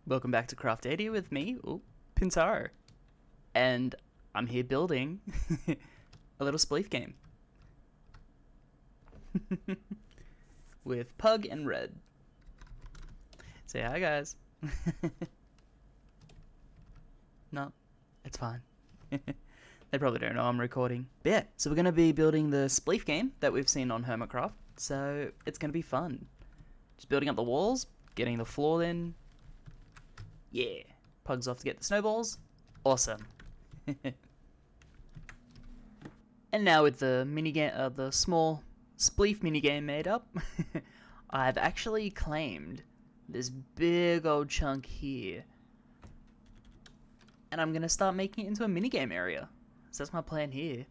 Welcome back to Craftadia with me, Pintarrow. And I'm here building a little spleef game. With Pug and Red. Say hi, guys. No, it's fine. They probably don't know I'm recording. But yeah, so we're going to be building the spleef game that we've seen on Hermitcraft. So it's going to be fun. Just building up the walls, getting the floor in. Yeah, Pug's off to get the snowballs. Awesome. And now with the minigame, the small spleef minigame made up, I've actually claimed this big old chunk here, and I'm gonna start making it into a minigame area. So that's my plan here.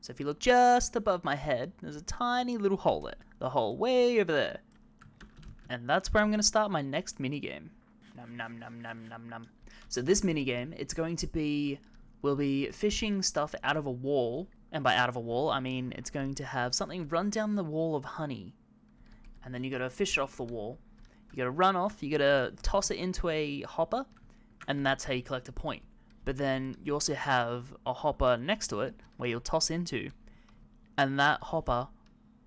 So if you look just above my head, there's a tiny little hole there. The hole way over there. And that's where I'm gonna start my next minigame. Num num num num num num. So this minigame, it's going to be, we'll be fishing stuff out of a wall, and by out of a wall, I mean it's going to have something run down the wall of honey, and then you gotta fish it off the wall. You gotta run off, you gotta toss it into a hopper, and that's how you collect a point. But then you also have a hopper next to it, where you'll toss into, and that hopper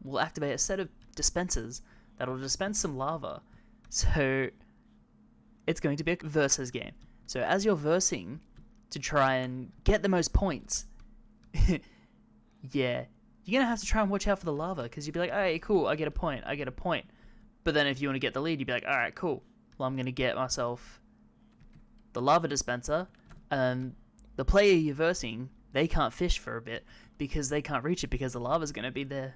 will activate a set of dispensers that'll dispense some lava. So it's going to be a versus game. So as you're versing to try and get the most points, yeah, you're going to have to try and watch out for the lava, because you'll be like, alright, cool, I get a point. But then if you want to get the lead, you'd be like, alright, cool, well, I'm going to get myself the lava dispenser, and the player you're versing, they can't fish for a bit, because they can't reach it, because the lava's going to be there.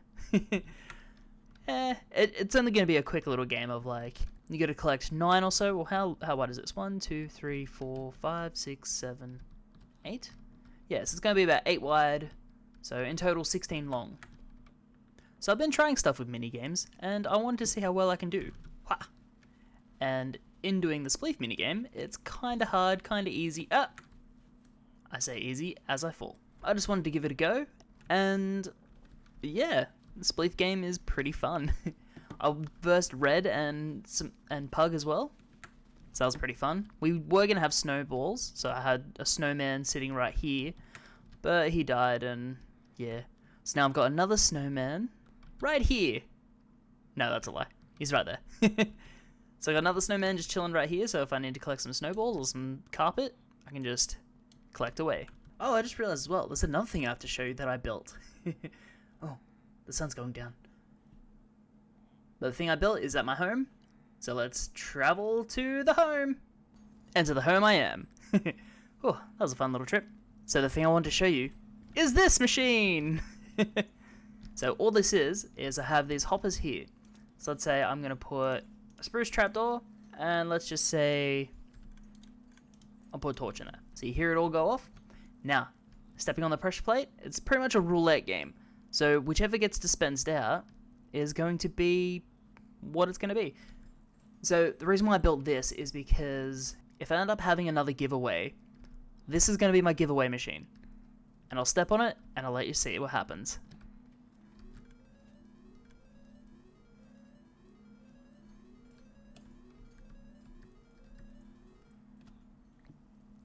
It's only going to be a quick little game of like, you got to collect 9 or so. Well, how wide is this? 1, 2, 3, 4, 5, 6, 7, 8? Yes, it's going to be about 8 wide, so in total 16 long. So I've been trying stuff with mini games, and I wanted to see how well I can do. Ha! And in doing the spleef minigame, it's kind of hard, kind of easy. I say easy as I fall. I just wanted to give it a go, and yeah, the spleef game is pretty fun. I versed Red and Pug as well, so that was pretty fun. We were going to have snowballs, so I had a snowman sitting right here, but he died, and yeah. So now I've got another snowman right here. No, that's a lie. He's right there. So I got another snowman just chilling right here, so if I need to collect some snowballs or some carpet, I can just collect away. Oh, I just realized as well, there's another thing I have to show you that I built. Oh, the sun's going down. The thing I built is at my home, so let's travel to the home. And to the home I am. Oh, that was a fun little trip. So the thing I wanted to show you is this machine. So all this is I have these hoppers here. So let's say I'm going to put a spruce trapdoor, and let's just say I'll put a torch in it. So you hear it all go off. Now, stepping on the pressure plate, it's pretty much a roulette game. So whichever gets dispensed out is going to be what it's going to be. So the reason why I built this is because if I end up having another giveaway, this is going to be my giveaway machine. And I'll step on it, and I'll let you see what happens.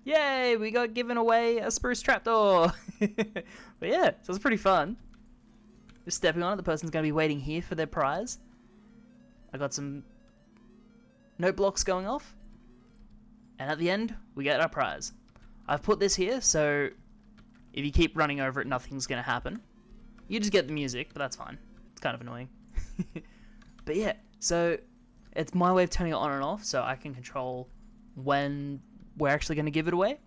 Yay, we got given away a spruce trapdoor. But yeah, so it's pretty fun. Just stepping on it, the person's going to be waiting here for their prize. I got some note blocks going off. And at the end, we get our prize. I've put this here, so if you keep running over it, nothing's going to happen. You just get the music, but that's fine. It's kind of annoying. But yeah, so it's my way of turning it on and off, so I can control when we're actually going to give it away.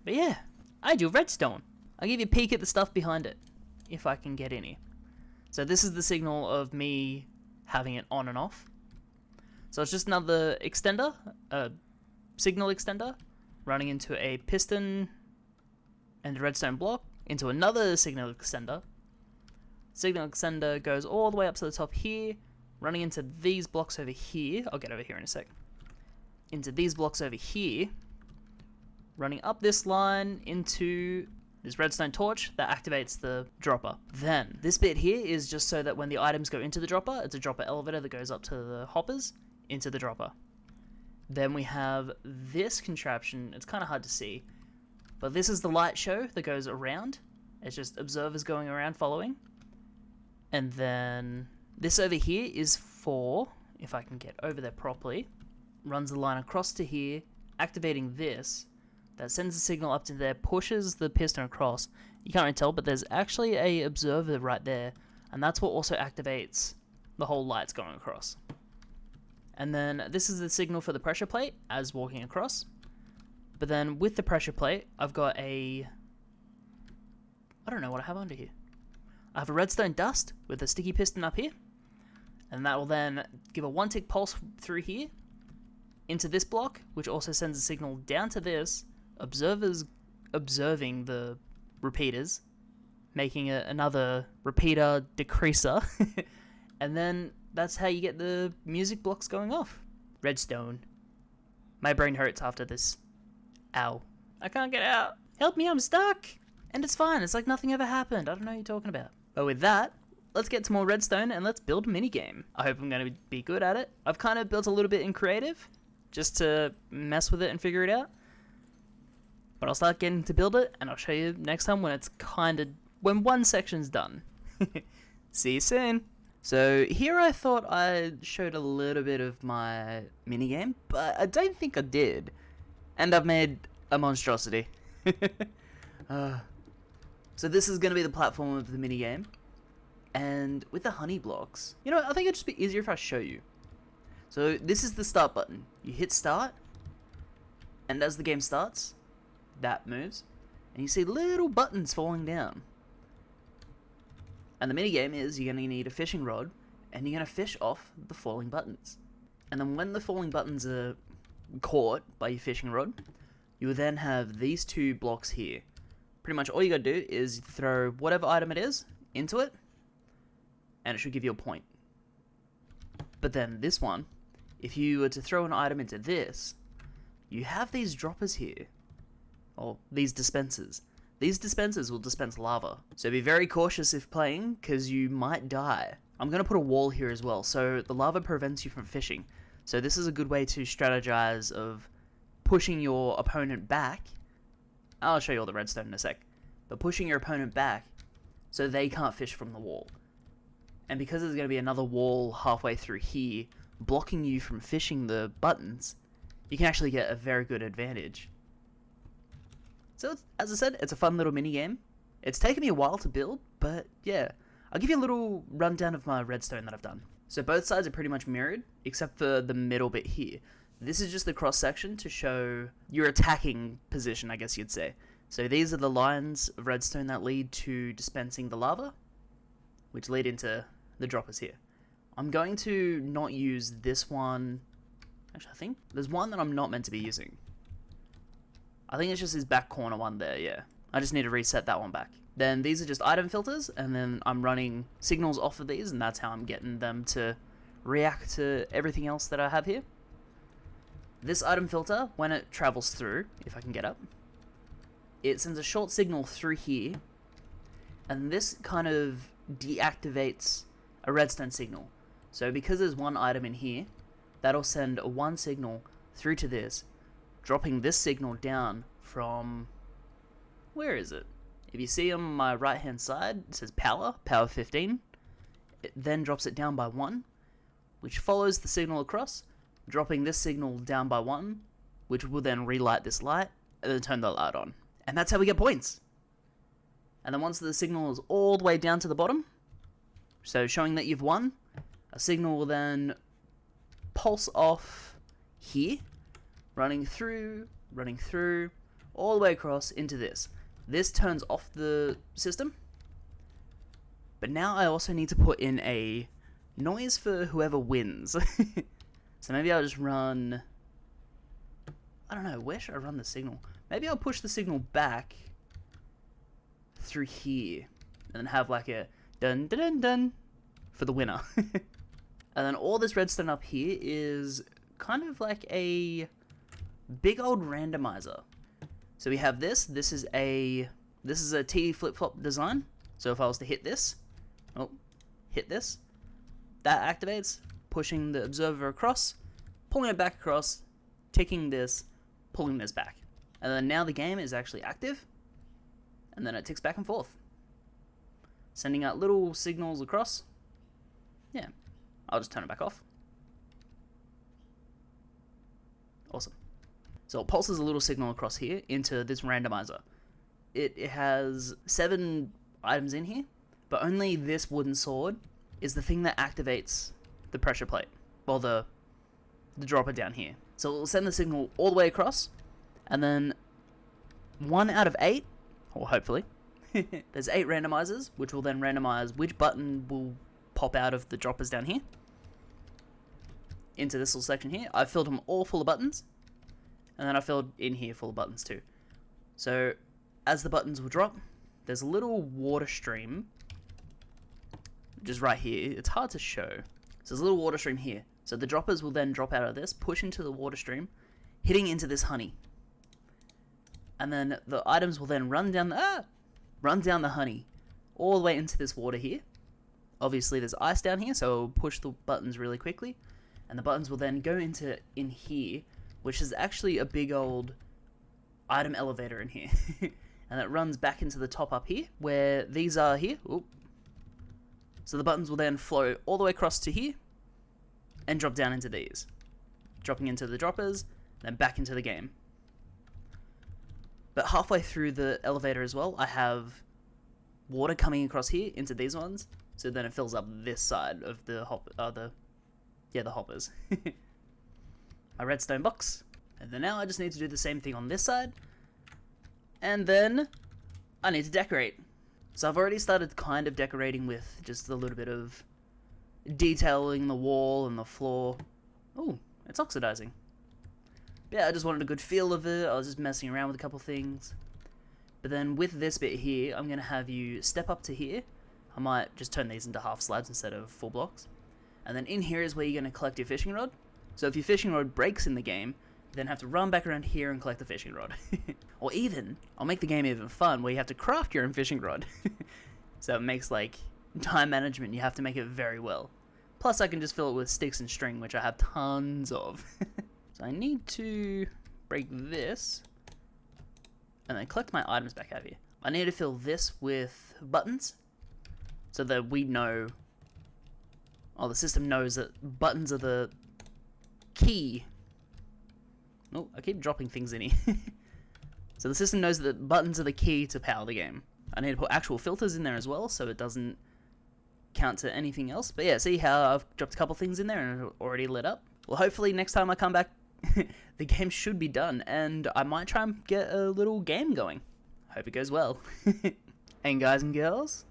But yeah, I do redstone. I'll give you a peek at the stuff behind it, if I can get any. So this is the signal of me having it on and off. So it's just another extender, a signal extender, running into a piston and a redstone block, into another signal extender. Signal extender goes all the way up to the top here, running into these blocks over here. I'll get over here in a sec. Into these blocks over here, running up this line into this redstone torch that activates the dropper. Then, this bit here is just so that when the items go into the dropper, it's a dropper elevator that goes up to the hoppers, into the dropper. Then we have this contraption. It's kind of hard to see, but this is the light show that goes around. It's just observers going around following. And then this over here is for, if I can get over there properly, runs the line across to here, activating this. That sends a signal up to there, pushes the piston across. You can't really tell, but there's actually a observer right there, and that's what also activates the whole lights going across. And then this is the signal for the pressure plate as walking across. But then with the pressure plate, I've got I don't know what I have under here. I have a redstone dust with a sticky piston up here. And that will then give a 1-tick pulse through here into this block, which also sends a signal down to this. Observers observing the repeaters, making another repeater decreaser. And then that's how you get the music blocks going off. Redstone. My brain hurts after this. Ow. I can't get out. Help me, I'm stuck. And it's fine. It's like nothing ever happened. I don't know what you're talking about. But with that, let's get to more redstone and let's build a minigame. I hope I'm going to be good at it. I've kind of built a little bit in creative just to mess with it and figure it out. But I'll start getting to build it and I'll show you next time when one section's done. See you soon. So here I thought I showed a little bit of my minigame, but I don't think I did. And I've made a monstrosity. So this is going to be the platform of the minigame. And with the honey blocks, you know, I think it'd just be easier if I show you. So this is the start button. You hit start, and as the game starts, that moves, and you see little buttons falling down. And the minigame is you're going to need a fishing rod, and you're going to fish off the falling buttons. And then when the falling buttons are caught by your fishing rod, you will then have these 2 blocks here. Pretty much all you got to do is throw whatever item it is into it, and it should give you a point. But then this one, if you were to throw an item into this, you have these droppers here, or these dispensers. These dispensers will dispense lava, so be very cautious if playing, because you might die. I'm going to put a wall here as well, so the lava prevents you from fishing. So this is a good way to strategize of pushing your opponent back. I'll show you all the redstone in a sec. But pushing your opponent back so they can't fish from the wall. And because there's going to be another wall halfway through here, blocking you from fishing the buttons, you can actually get a very good advantage. So, as I said, it's a fun little mini game. It's taken me a while to build, but yeah. I'll give you a little rundown of my redstone that I've done. So both sides are pretty much mirrored, except for the middle bit here. This is just the cross section to show your attacking position, I guess you'd say. So these are the lines of redstone that lead to dispensing the lava, which lead into the droppers here. I'm going to not use this one. Actually, I think there's one that I'm not meant to be using. I think it's just this back corner one there, yeah. I just need to reset that one back. Then these are just item filters, and then I'm running signals off of these, and that's how I'm getting them to react to everything else that I have here. This item filter, when it travels through, if I can get up, it sends a short signal through here, and this kind of deactivates a redstone signal. So because there's one item in here, that'll send one signal through to this, dropping this signal down from, where is it? If you see on my right hand side, it says power 15. It then drops it down by 1, which follows the signal across, dropping this signal down by 1, which will then relight this light, and then turn the light on. And that's how we get points. And then once the signal is all the way down to the bottom, so showing that you've won, a signal will then pulse off here, running through, all the way across into this. This turns off the system, but now I also need to put in a noise for whoever wins. So maybe I'll just run, I don't know, where should I run the signal? Maybe I'll push the signal back through here, and then have like a dun dun dun dun for the winner. And then all this redstone up here is kind of like a big old randomizer. So we have this is a T flip-flop design. So if I was to hit this, that activates, pushing the observer across, pulling it back across, ticking this, pulling this back. And then now the game is actually active, and then it ticks back and forth, sending out little signals across. Yeah, I'll just turn it back off. Awesome. So it pulses a little signal across here into this randomizer. It has 7 items in here, but only this wooden sword is the thing that activates the pressure plate, well, the dropper down here. So it will send the signal all the way across, and then 1 out of 8, or hopefully, there's 8 randomizers, which will then randomize which button will pop out of the droppers down here into this little section here. I've filled them all full of buttons, and then I filled in here full of buttons too. So as the buttons will drop, there's a little water stream just right here. It's hard to show. So there's a little water stream here. So the droppers will then drop out of this, push into the water stream, hitting into this honey. And then the items will then run down the honey all the way into this water here. Obviously there's ice down here, so it'll push the buttons really quickly. And the buttons will then go in here, which is actually a big old item elevator in here. And it runs back into the top up here, where these are here. Oop. So the buttons will then flow all the way across to here, and drop down into these. Dropping into the droppers, then back into the game. But halfway through the elevator as well, I have water coming across here into these ones, so then it fills up this side of the hoppers. My redstone box. And then now I just need to do the same thing on this side. And then I need to decorate. So I've already started kind of decorating with just a little bit of detailing the wall and the floor. Oh, it's oxidizing. Yeah, I just wanted a good feel of it. I was just messing around with a couple things. But then with this bit here, I'm going to have you step up to here. I might just turn these into half slabs instead of full blocks. And then in here is where you're going to collect your fishing rod. So if your fishing rod breaks in the game, you then have to run back around here and collect the fishing rod. Or even, I'll make the game even fun, where you have to craft your own fishing rod. So it makes, like, time management, you have to make it very well. Plus I can just fill it with sticks and string, which I have tons of. So I need to break this, and then collect my items back out here. I need to fill this with buttons, so that we know, the system knows that buttons are the key. Oh, I keep dropping things in here. So the system knows that buttons are the key to power the game. I need to put actual filters in there as well, so it doesn't count to anything else. But yeah, see how I've dropped a couple things in there and it already lit up? Well, hopefully next time I come back, the game should be done, and I might try and get a little game going. Hope it goes well. And guys and girls,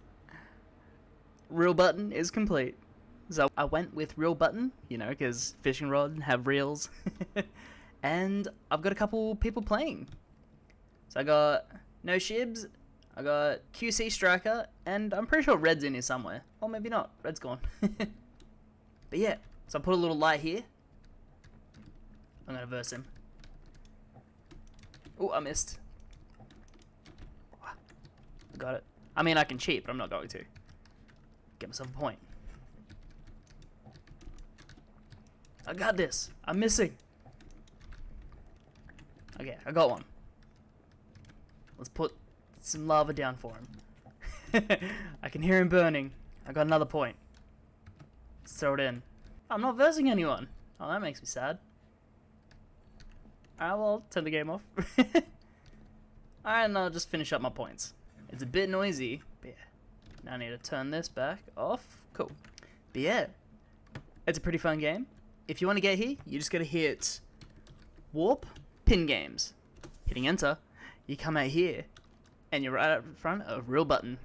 reel button is complete. So I went with reel button, because fishing rod have reels. And I've got a couple people playing. So I got Noshibes, I got QC Striker, and I'm pretty sure Red's in here somewhere. Or maybe not, Red's gone. But yeah, so I put a little light here. I'm gonna verse him. Oh, I missed. I got it. I mean, I can cheat, but I'm not going to. Get myself a point. I got this. I'm missing. Okay, I got one. Let's put some lava down for him. I can hear him burning. I got another point. Let's throw it in. I'm not versing anyone. Oh, that makes me sad. Alright, well, I'll turn the game off. Alright, and I'll just finish up my points. It's a bit noisy, but yeah. Now I need to turn this back off. Cool. But yeah, it's a pretty fun game. If you want to get here, you just gotta hit warp, pin games. Hitting enter, you come out here, and you're right up in front of reel button.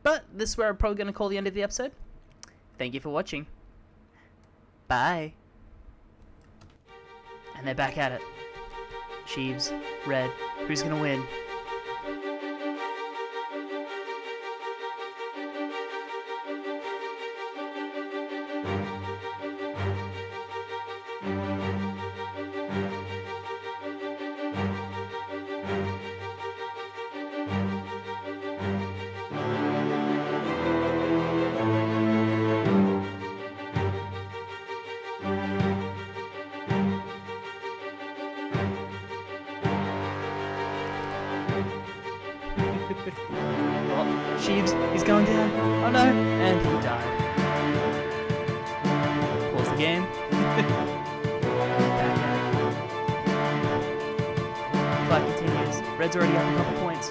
But this is where I'm probably gonna call the end of the episode. Thank you for watching. Bye. And they're back at it. Sheebs, Red, who's gonna win? Oh, Sheebs, he's going down. Oh no, and he died. Pause the game. Back at it. Fight continues. Red's already up a couple points.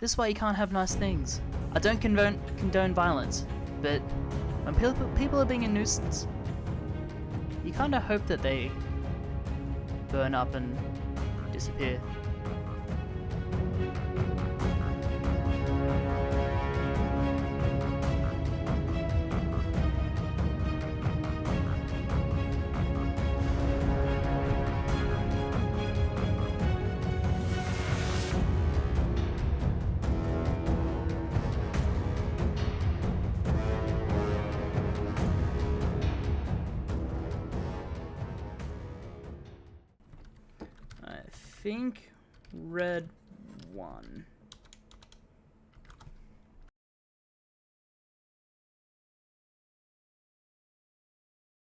This is why you can't have nice things. I don't condone violence, but when people are being a nuisance, you kind of hope that they burn up and disappear. I think red won.